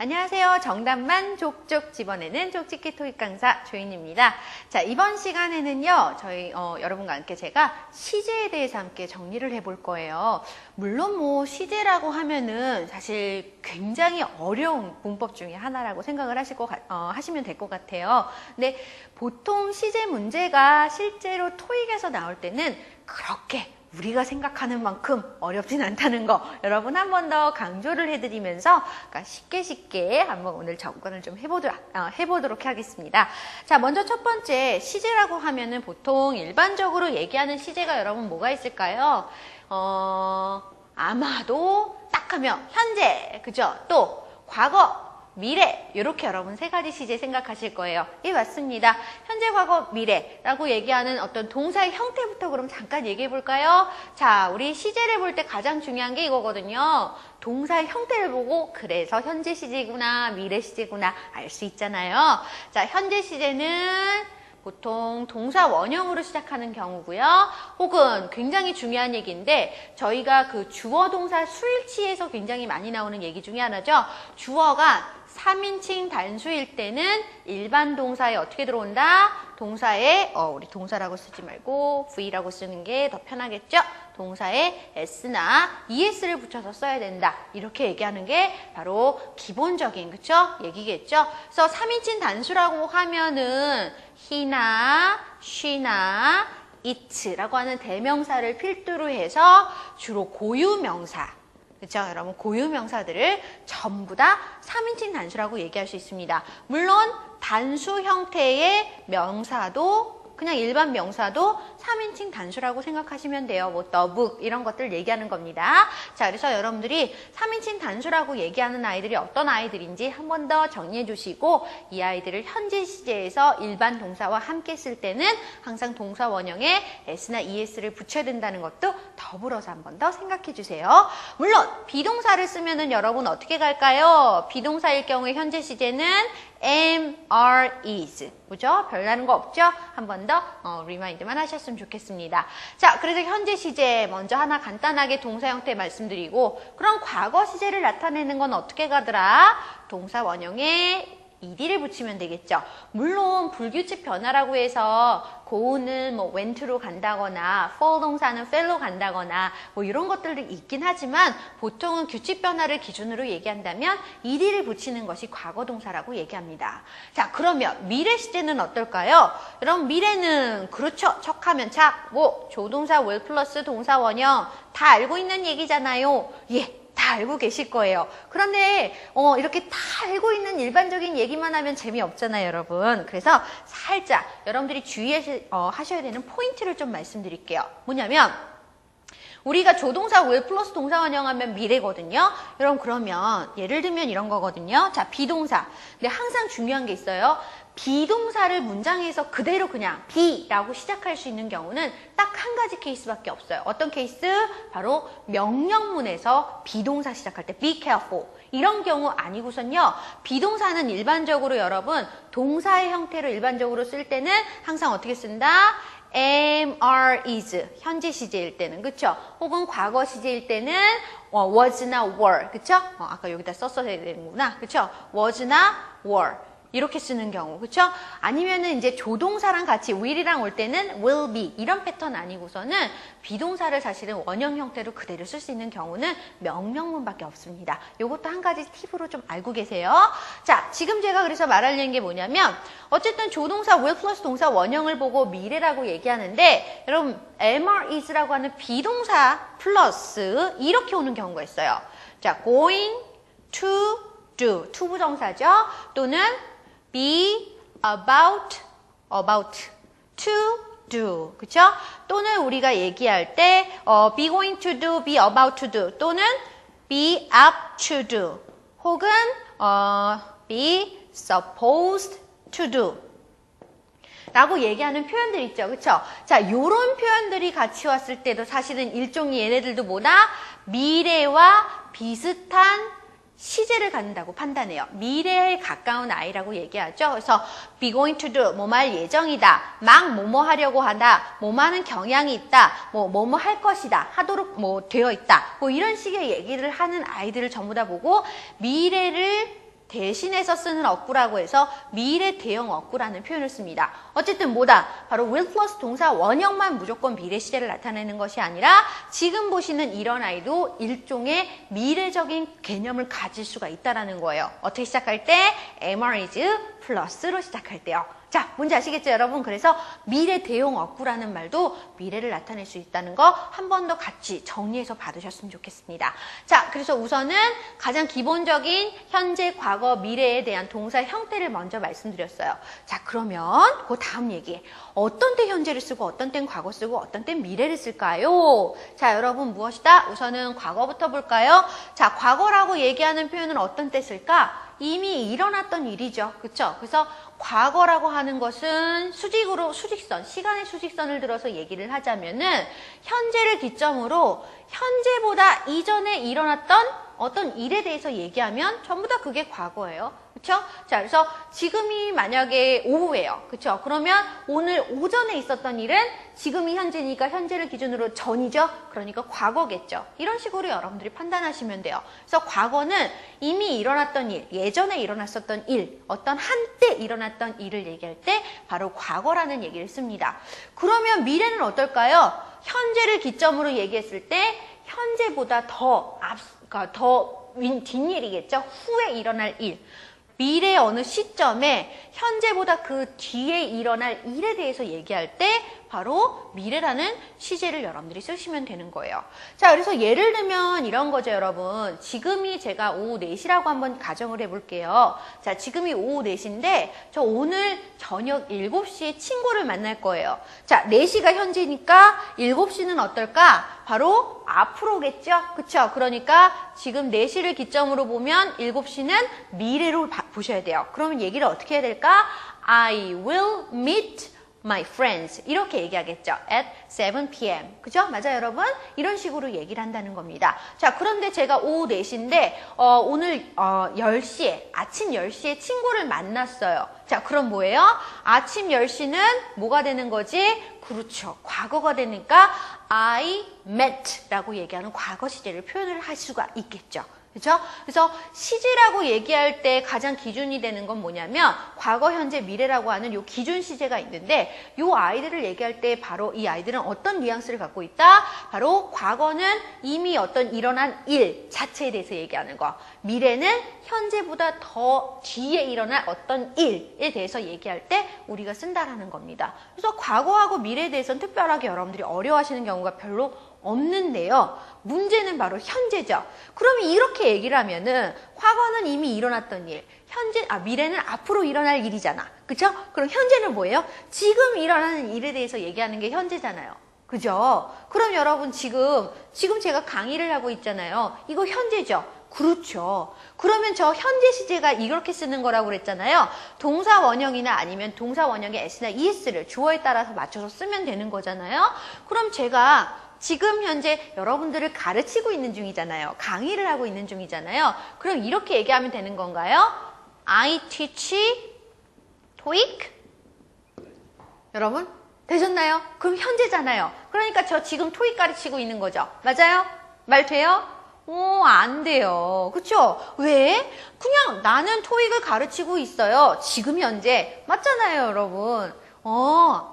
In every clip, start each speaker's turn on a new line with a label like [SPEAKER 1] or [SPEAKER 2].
[SPEAKER 1] 안녕하세요. 정답만 족족 집어내는 족집기 토익 강사 조인입니다. 자, 이번 시간에는요, 저희 여러분과 함께 제가 시제에 대해서 함께 정리를 해볼 거예요. 물론 뭐 시제라고 하면은 사실 굉장히 어려운 문법 중에 하나라고 생각을 하시면 될 것 같아요. 근데 보통 시제 문제가 실제로 토익에서 나올 때는 그렇게 우리가 생각하는 만큼 어렵진 않다는 거 여러분 한 번 더 강조를 해드리면서 쉽게 한번 오늘 접근을 좀 해보도록 하겠습니다. 자, 먼저 첫 번째 시제라고 하면은 보통 일반적으로 얘기하는 시제가 여러분 뭐가 있을까요? 아마도 딱 하면 현재, 그죠? 또 과거, 미래, 이렇게 여러분 세 가지 시제 생각하실 거예요. 예, 맞습니다. 현재, 과거, 미래라고 얘기하는 어떤 동사의 형태부터 그럼 잠깐 얘기해 볼까요? 자, 우리 시제를 볼 때 가장 중요한 게 이거거든요. 동사의 형태를 보고 그래서 현재 시제구나, 미래 시제구나 알 수 있잖아요. 자, 현재 시제는 보통 동사 원형으로 시작하는 경우고요. 혹은 굉장히 중요한 얘기인데 저희가 그 주어 동사 수일치에서 굉장히 많이 나오는 얘기 중에 하나죠. 주어가 3인칭 단수일 때는 일반 동사에 어떻게 들어온다? 동사에 우리 동사라고 쓰지 말고 V라고 쓰는 게 더 편하겠죠? 동사에 S나 ES를 붙여서 써야 된다. 이렇게 얘기하는 게 바로 기본적인 그쵸? 얘기겠죠? 그래서 3인칭 단수라고 하면은 he나 she나 it라고 하는 대명사를 필두로 해서 주로 고유명사 그렇죠? 여러분 고유명사들을 전부 다 3인칭 단수라고 얘기할 수 있습니다. 물론 단수 형태의 명사도 그냥 일반 명사도 3인칭 단수라고 생각하시면 돼요. 뭐 the book 이런 것들 얘기하는 겁니다. 자, 그래서 여러분들이 3인칭 단수라고 얘기하는 아이들이 어떤 아이들인지 한 번 더 정리해 주시고 이 아이들을 현재 시제에서 일반 동사와 함께 쓸 때는 항상 동사 원형에 S나 ES를 붙여야 된다는 것도 더불어서 한 번 더 생각해 주세요. 물론 비동사를 쓰면은 여러분 어떻게 갈까요? 비동사일 경우에 현재 시제는 am, are, is. 그죠? 별다른 거 없죠? 한 번 더 리마인드만 하셨으면 좋겠습니다. 자, 그래서 현재 시제 먼저 하나 간단하게 동사 형태 말씀드리고 그럼 과거 시제를 나타내는 건 어떻게 가더라? 동사 원형에 ed를 붙이면 되겠죠. 물론 불규칙 변화라고 해서 go는 뭐 went로 간다거나 fall 동사는 fell로 간다거나 뭐 이런 것들도 있긴 하지만 보통은 규칙 변화를 기준으로 얘기한다면 ed를 붙이는 것이 과거 동사라고 얘기합니다. 자, 그러면 미래 시제는 어떨까요? 여러분 미래는 그렇죠. 척하면 착, 뭐 조동사 will 플러스 동사 원형 다 알고 있는 얘기잖아요. 예. 다 알고 계실 거예요. 그런데 이렇게 다 알고 있는 일반적인 얘기만 하면 재미없잖아요, 여러분. 그래서 살짝 여러분들이 주의하셔야 되는 포인트를 좀 말씀드릴게요. 뭐냐면 우리가 조동사 will 플러스 동사 원형하면 미래거든요. 여러분 그러면 예를 들면 이런 거거든요. 자, 비동사. 근데 항상 중요한 게 있어요. 비동사를 문장에서 그대로 그냥 be라고 시작할 수 있는 경우는 딱 한 가지 케이스밖에 없어요. 어떤 케이스? 바로 명령문에서 비동사 시작할 때 be careful 이런 경우 아니고선요. 비동사는 일반적으로 여러분 동사의 형태로 일반적으로 쓸 때는 항상 어떻게 쓴다? am, are, is 현재 시제일 때는 그쵸? 혹은 과거 시제일 때는 was나 were 그쵸? 아까 여기다 썼어야 되는구나 그쵸? was나 were 이렇게 쓰는 경우, 그쵸? 아니면은 이제 조동사랑 같이 will이랑 올 때는 will be 이런 패턴 아니고서는 비동사를 사실은 원형 형태로 그대로 쓸 수 있는 경우는 명령문밖에 없습니다. 이것도 한 가지 팁으로 좀 알고 계세요. 자, 지금 제가 그래서 말하려는 게 뭐냐면 어쨌든 조동사 will 플러스 동사 원형을 보고 미래라고 얘기하는데 여러분 am, are, is라고 하는 비동사 플러스 이렇게 오는 경우가 있어요. 자, going to do, to 부정사죠. 또는 be about to do. 그쵸? 또는 우리가 얘기할 때 be going to do, be about to do 또는 be up to do 혹은 be supposed to do 라고 얘기하는 표현들 있죠. 그쵸? 자, 요런 표현들이 같이 왔을 때도 사실은 일종의 얘네들도 뭐다? 미래와 비슷한 시제를 갖는다고 판단해요. 미래에 가까운 아이라고 얘기하죠. 그래서 be going to do, 뭐뭐 할 예정이다. 막 뭐뭐 하려고 한다. 뭐뭐 하는 경향이 있다. 뭐뭐 할 것이다. 하도록 뭐 되어 있다. 뭐 이런 식의 얘기를 하는 아이들을 전부 다 보고 미래를 대신해서 쓰는 어구라고 해서 미래 대형 어구라는 표현을 씁니다. 어쨌든 뭐다? 바로 will 플러스 동사 원형만 무조건 미래 시제를 나타내는 것이 아니라 지금 보시는 이런 아이도 일종의 미래적인 개념을 가질 수가 있다는 거예요. 어떻게 시작할 때? am, is 플러스로 시작할 때요. 자, 뭔지 아시겠죠, 여러분? 그래서 미래 대용 어구라는 말도 미래를 나타낼 수 있다는 거 한 번 더 같이 정리해서 받으셨으면 좋겠습니다. 자, 그래서 우선은 가장 기본적인 현재, 과거, 미래에 대한 동사 형태를 먼저 말씀드렸어요. 자, 그러면 그 다음 얘기. 어떤 때 현재를 쓰고 어떤 땐 과거 쓰고 어떤 땐 미래를 쓸까요? 자, 여러분 무엇이다? 우선은 과거부터 볼까요? 자, 과거라고 얘기하는 표현은 어떤 때 쓸까? 이미 일어났던 일이죠. 그렇죠? 그래서 과거라고 하는 것은 수직으로 수직선, 시간의 수직선을 들어서 얘기를 하자면은 현재를 기점으로 현재보다 이전에 일어났던 어떤 일에 대해서 얘기하면 전부 다 그게 과거예요. 그렇죠? 자, 그래서 지금이 만약에 오후예요. 그렇죠? 그러면 오늘 오전에 있었던 일은 지금이 현재니까 현재를 기준으로 전이죠. 그러니까 과거겠죠. 이런 식으로 여러분들이 판단하시면 돼요. 그래서 과거는 이미 일어났던 일, 예전에 일어났었던 일, 어떤 한때 일어났던 일을 얘기할 때 바로 과거라는 얘기를 씁니다. 그러면 미래는 어떨까요? 현재를 기점으로 얘기했을 때 현재보다 그러니까 더 뒷일이겠죠. 후에 일어날 일. 미래의 어느 시점에 현재보다 그 뒤에 일어날 일에 대해서 얘기할 때 바로 미래라는 시제를 여러분들이 쓰시면 되는 거예요. 자, 그래서 예를 들면 이런 거죠, 여러분. 지금이 제가 오후 4시라고 한번 가정을 해볼게요. 자, 지금이 오후 4시인데 저 오늘 저녁 7시에 친구를 만날 거예요. 자, 4시가 현재니까 7시는 어떨까? 바로 앞으로겠죠? 그쵸? 그러니까 지금 4시를 기점으로 보면 7시는 미래로 보셔야 돼요. 그러면 얘기를 어떻게 해야 될까? I will meet my friends 이렇게 얘기하겠죠. at 7 p.m. 그죠? 맞아요, 여러분? 이런 식으로 얘기를 한다는 겁니다. 자, 그런데 제가 오후 4시인데 오늘 10시에 아침 10시에 친구를 만났어요. 자, 그럼 뭐예요? 아침 10시는 뭐가 되는 거지? 그렇죠. 과거가 되니까 I met 라고 얘기하는 과거 시제를 표현을 할 수가 있겠죠. 그렇죠? 그래서 시제라고 얘기할 때 가장 기준이 되는 건 뭐냐면 과거, 현재, 미래라고 하는 요 기준 시제가 있는데 요 아이들을 얘기할 때 바로 이 아이들은 어떤 뉘앙스를 갖고 있다? 바로 과거는 이미 어떤 일어난 일 자체에 대해서 얘기하는 거. 미래는 현재보다 더 뒤에 일어날 어떤 일에 대해서 얘기할 때 우리가 쓴다라는 겁니다. 그래서 과거하고 미래에 대해서는 특별하게 여러분들이 어려워하시는 경우가 별로 없는데요. 문제는 바로 현재죠. 그러면 이렇게 얘기를 하면은 과거는 이미 일어났던 일, 미래는 앞으로 일어날 일이잖아. 그쵸? 그럼 현재는 뭐예요? 지금 일어나는 일에 대해서 얘기하는 게 현재잖아요. 그죠? 그럼 여러분 지금 제가 강의를 하고 있잖아요. 이거 현재죠? 그렇죠. 그러면 저 현재 시제가 이렇게 쓰는 거라고 그랬잖아요. 동사 원형이나 아니면 동사 원형의 s나 es를 주어에 따라서 맞춰서 쓰면 되는 거잖아요. 그럼 제가 지금 현재 여러분들을 가르치고 있는 중이잖아요. 강의를 하고 있는 중이잖아요. 그럼 이렇게 얘기하면 되는 건가요? I teach TOEIC? 여러분 되셨나요? 그럼 현재잖아요. 그러니까 저 지금 토익 가르치고 있는 거죠. 맞아요? 말 돼요? 안 돼요. 그쵸? 왜? 그냥 나는 토익을 가르치고 있어요. 지금 현재. 맞잖아요, 여러분.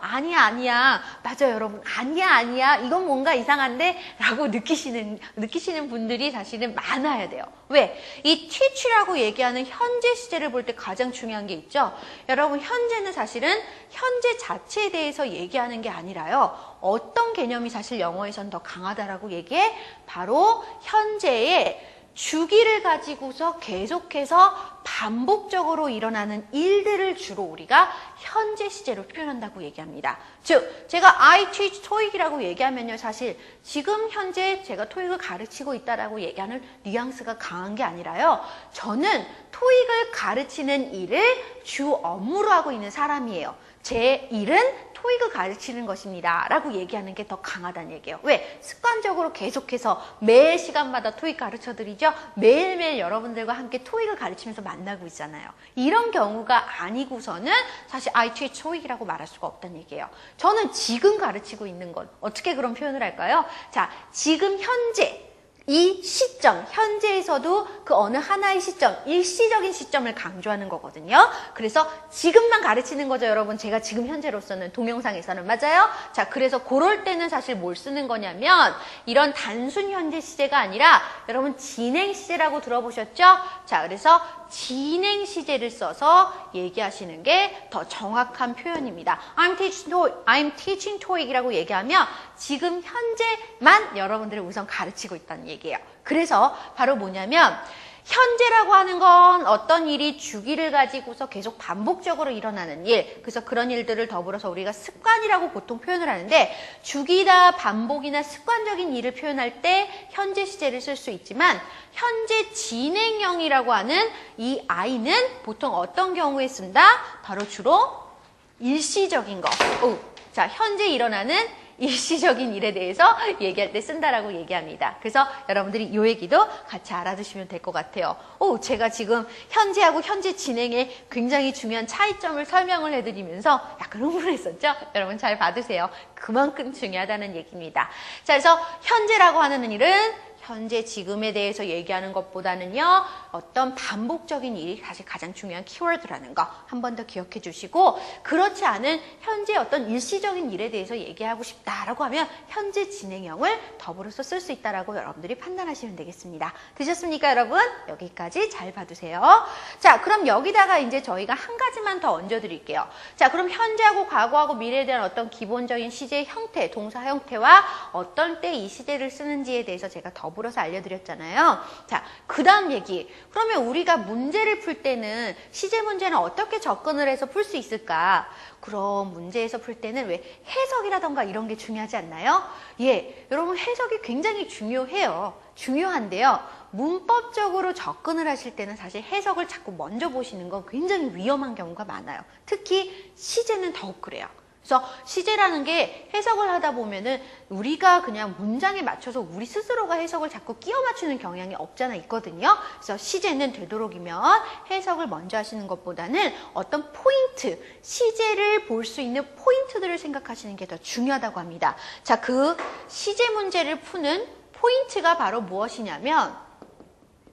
[SPEAKER 1] 아니야. 맞아요, 여러분. 아니야. 이건 뭔가 이상한데? 라고 느끼시는 분들이 사실은 많아야 돼요. 왜? 이 teach라고 얘기하는 현재 시제를 볼 때 가장 중요한 게 있죠? 여러분, 현재는 사실은 현재 자체에 대해서 얘기하는 게 아니라요. 어떤 개념이 사실 영어에선 더 강하다라고 얘기해? 바로 현재의 주기를 가지고서 계속해서 반복적으로 일어나는 일들을 주로 우리가 현재 시제로 표현한다고 얘기합니다. 즉, 제가 I teach TOEIC이라고 얘기하면요. 사실 지금 현재 제가 토익을 가르치고 있다라고 얘기하는 뉘앙스가 강한 게 아니라요. 저는 토익을 가르치는 일을 주 업무로 하고 있는 사람이에요. 제 일은 토익을 가르치는 것입니다. 라고 얘기하는 게 더 강하다는 얘기예요. 왜? 습관적으로 계속해서 매 시간마다 토익 가르쳐드리죠. 매일매일 여러분들과 함께 토익을 가르치면서 만나고 있잖아요. 이런 경우가 아니고서는 사실 I teach TOEIC이라고 말할 수가 없다는 얘기예요. 저는 지금 가르치고 있는 건 어떻게 그런 표현을 할까요? 자, 지금 현재 이 시점, 현재에서도 그 어느 하나의 시점, 일시적인 시점을 강조하는 거거든요. 그래서 지금만 가르치는 거죠, 여러분. 제가 지금 현재로서는 동영상에서는. 맞아요? 자, 그래서 그럴 때는 사실 뭘 쓰는 거냐면 이런 단순 현재 시제가 아니라 여러분 진행 시제라고 들어보셨죠? 자, 그래서 진행 시제를 써서 얘기하시는 게 더 정확한 표현입니다. I'm teaching TOEIC이라고 얘기하면 지금 현재만 여러분들을 우선 가르치고 있다는 얘기예요. 그래서 바로 뭐냐면 현재라고 하는 건 어떤 일이 주기를 가지고서 계속 반복적으로 일어나는 일, 그래서 그런 일들을 더불어서 우리가 습관이라고 보통 표현을 하는데 주기나 반복이나 습관적인 일을 표현할 때 현재 시제를 쓸 수 있지만 현재 진행형이라고 하는 이 I는 보통 어떤 경우에 쓴다? 바로 주로 일시적인 거. 자, 현재 일어나는 일시적인 일에 대해서 얘기할 때 쓴다라고 얘기합니다. 그래서 여러분들이 이 얘기도 같이 알아두시면 될 것 같아요. 제가 지금 현재하고 현재 진행에 굉장히 중요한 차이점을 설명을 해드리면서 약간 흥분했었죠? 여러분 잘 받으세요. 그만큼 중요하다는 얘기입니다. 자, 그래서 현재라고 하는 일은 현재 지금에 대해서 얘기하는 것보다는요, 어떤 반복적인 일이 사실 가장 중요한 키워드라는 거 한 번 더 기억해 주시고, 그렇지 않은 현재 어떤 일시적인 일에 대해서 얘기하고 싶다라고 하면 현재 진행형을 더불어서 쓸 수 있다라고 여러분들이 판단하시면 되겠습니다. 되셨습니까, 여러분? 여기까지 잘 봐두세요. 자, 그럼 여기다가 이제 저희가 한 가지만 더 얹어 드릴게요. 자, 그럼 현재하고 과거하고 미래에 대한 어떤 기본적인 시제의 형태, 동사 형태와 어떤 때 이 시제를 쓰는지에 대해서 제가 더불어서 알려드렸잖아요. 자, 그 다음 얘기. 그러면 우리가 문제를 풀 때는 시제 문제는 어떻게 접근을 해서 풀 수 있을까? 그럼 문제에서 풀 때는 왜 해석이라던가 이런 게 중요하지 않나요? 예, 여러분 해석이 굉장히 중요해요. 중요한데요. 문법적으로 접근을 하실 때는 사실 해석을 자꾸 먼저 보시는 건 굉장히 위험한 경우가 많아요. 특히 시제는 더욱 그래요. 그래서 시제라는 게 해석을 하다 보면은 우리가 그냥 문장에 맞춰서 우리 스스로가 해석을 자꾸 끼워 맞추는 경향이 없잖아 있거든요. 그래서 시제는 되도록이면 해석을 먼저 하시는 것보다는 어떤 포인트, 시제를 볼 수 있는 포인트들을 생각하시는 게 더 중요하다고 합니다. 자, 그 시제 문제를 푸는 포인트가 바로 무엇이냐면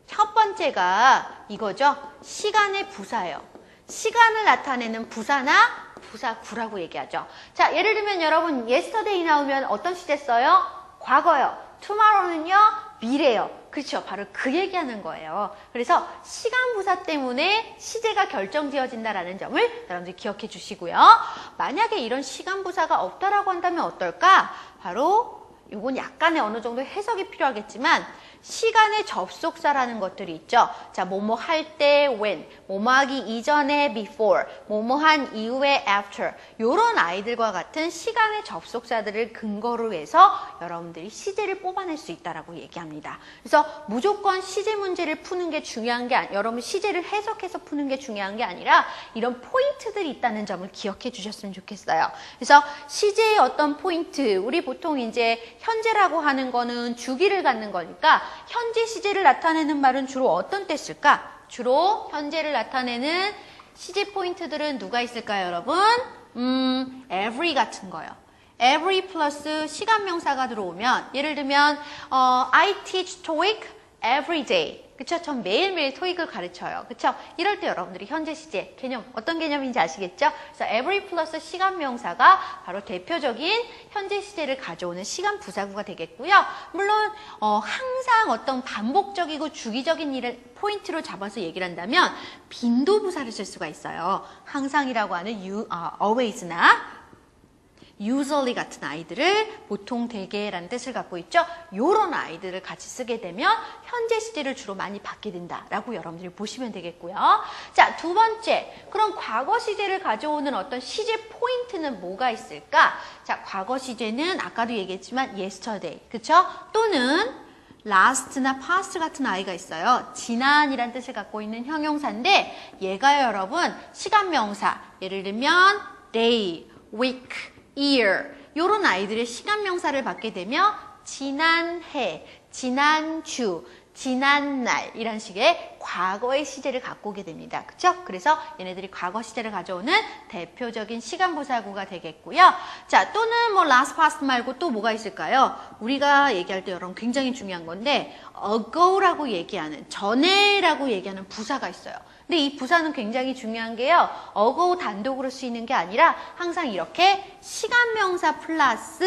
[SPEAKER 1] 첫 번째가 이거죠. 시간의 부사예요. 시간을 나타내는 부사나 부사구라고 얘기하죠. 자, 예를 들면 여러분 yesterday 나오면 어떤 시제 써요? 과거요. tomorrow는요? 미래요. 그렇죠. 바로 그 얘기하는 거예요. 그래서 시간 부사 때문에 시제가 결정지어진다라는 점을 여러분들 기억해 주시고요. 만약에 이런 시간 부사가 없다라고 한다면 어떨까? 바로 이건 약간의 어느 정도 해석이 필요하겠지만 시간의 접속사라는 것들이 있죠. 자, 뭐뭐 할 때 when, 뭐뭐 하기 이전에 before, 뭐뭐 한 이후에 after 이런 아이들과 같은 시간의 접속사들을 근거로 해서 여러분들이 시제를 뽑아낼 수 있다라고 얘기합니다. 그래서 무조건 시제 문제를 푸는 게 중요한 게 여러분 시제를 해석해서 푸는 게 중요한 게 아니라 이런 포인트들이 있다는 점을 기억해 주셨으면 좋겠어요. 그래서 시제의 어떤 포인트, 우리 보통 이제 현재라고 하는 거는 주기를 갖는 거니까 현재 시제를 나타내는 말은 주로 어떤 때 쓸까? 주로 현재를 나타내는 시제 포인트들은 누가 있을까요, 여러분? every 같은 거요. every 플러스 시간 명사가 들어오면 예를 들면 I teach TOEIC every day. 그쵸? 전 매일매일 토익을 가르쳐요. 그쵸? 이럴 때 여러분들이 현재 시제 개념 어떤 개념인지 아시겠죠? 그래서 every 플러스 시간 명사가 바로 대표적인 현재 시제를 가져오는 시간 부사구가 되겠고요. 물론 항상 어떤 반복적이고 주기적인 일을 포인트로 잡아서 얘기를 한다면 빈도 부사를 쓸 수가 있어요. 항상이라고 하는 always나 usually 같은 아이들을 보통 대개라는 뜻을 갖고 있죠. 이런 아이들을 같이 쓰게 되면 현재 시제를 주로 많이 받게 된다라고 여러분들이 보시면 되겠고요. 자, 두 번째, 그럼 과거 시제를 가져오는 어떤 시제 포인트는 뭐가 있을까? 자, 과거 시제는 아까도 얘기했지만 yesterday, 그쵸? 또는 last나 past 같은 아이가 있어요. 지난이란 뜻을 갖고 있는 형용사인데 얘가요, 여러분, 시간 명사, 예를 들면 day, week, year 이런 아이들의 시간 명사를 받게 되면 지난해, 지난주, 지난날 이런 식의 과거의 시제를 갖고 오게 됩니다. 그쵸? 그래서 얘네들이 과거 시제를 가져오는 대표적인 시간부사구가 되겠고요. 자, 또는 뭐 last past 말고 또 뭐가 있을까요? 우리가 얘기할 때 여러분 굉장히 중요한 건데 ago라고 얘기하는, 전에라고 얘기하는 부사가 있어요. 근데 이 부사는 굉장히 중요한 게요. ago 단독으로 쓰이는 게 아니라 항상 이렇게 시간명사 플러스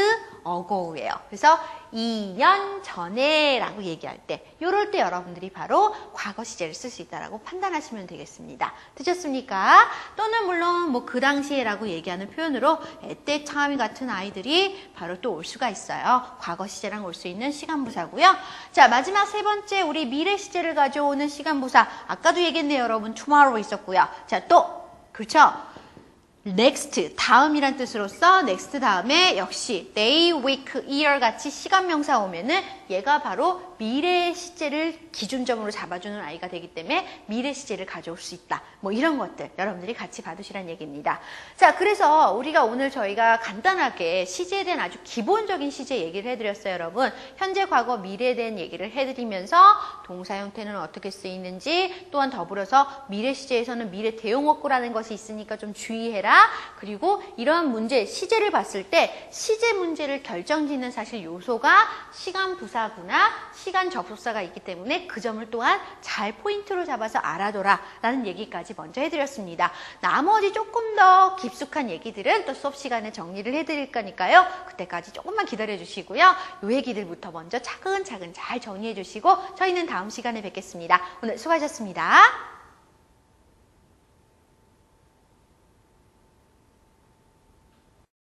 [SPEAKER 1] ago예요. 그래서 2년 전에 라고 얘기할 때 이럴 때 여러분들이 바로 과거 시제를 쓸 수 있다라고 판단하시면 되겠습니다. 되셨습니까? 또는 물론 뭐 그 당시에 라고 얘기하는 표현으로 at that time 같은 아이들이 바로 또 올 수가 있어요. 과거 시제랑 올 수 있는 시간부사고요. 자, 마지막 세 번째 우리 미래 시제를 가져오는 시간부사. 아까도 얘기했네요, 여러분. tomorrow 있었고요. 자, 또 그렇죠? next, 다음이란 뜻으로서 next 다음에 역시 day, week, year 같이 시간명사 오면은 얘가 바로 미래 시제를 기준점으로 잡아주는 아이가 되기 때문에 미래 시제를 가져올 수 있다. 뭐 이런 것들 여러분들이 같이 봐두시란 얘기입니다. 자, 그래서 우리가 오늘 저희가 간단하게 시제에 대한 아주 기본적인 시제 얘기를 해드렸어요, 여러분. 현재, 과거, 미래에 대한 얘기를 해드리면서 동사 형태는 어떻게 쓰이는지, 또한 더불어서 미래 시제에서는 미래 대용어구라는 것이 있으니까 좀 주의해라. 그리고 이러한 문제, 시제를 봤을 때 시제 문제를 결정짓는 사실 요소가 시간 부사구나 시간 접속사가 있기 때문에 그 점을 또한 잘 포인트로 잡아서 알아둬라 라는 얘기까지 먼저 해드렸습니다. 나머지 조금 더 깊숙한 얘기들은 또 수업 시간에 정리를 해드릴 거니까요. 그때까지 조금만 기다려 주시고요. 요 얘기들부터 먼저 차근차근 잘 정리해 주시고 저희는 다음 시간에 뵙겠습니다. 오늘 수고하셨습니다.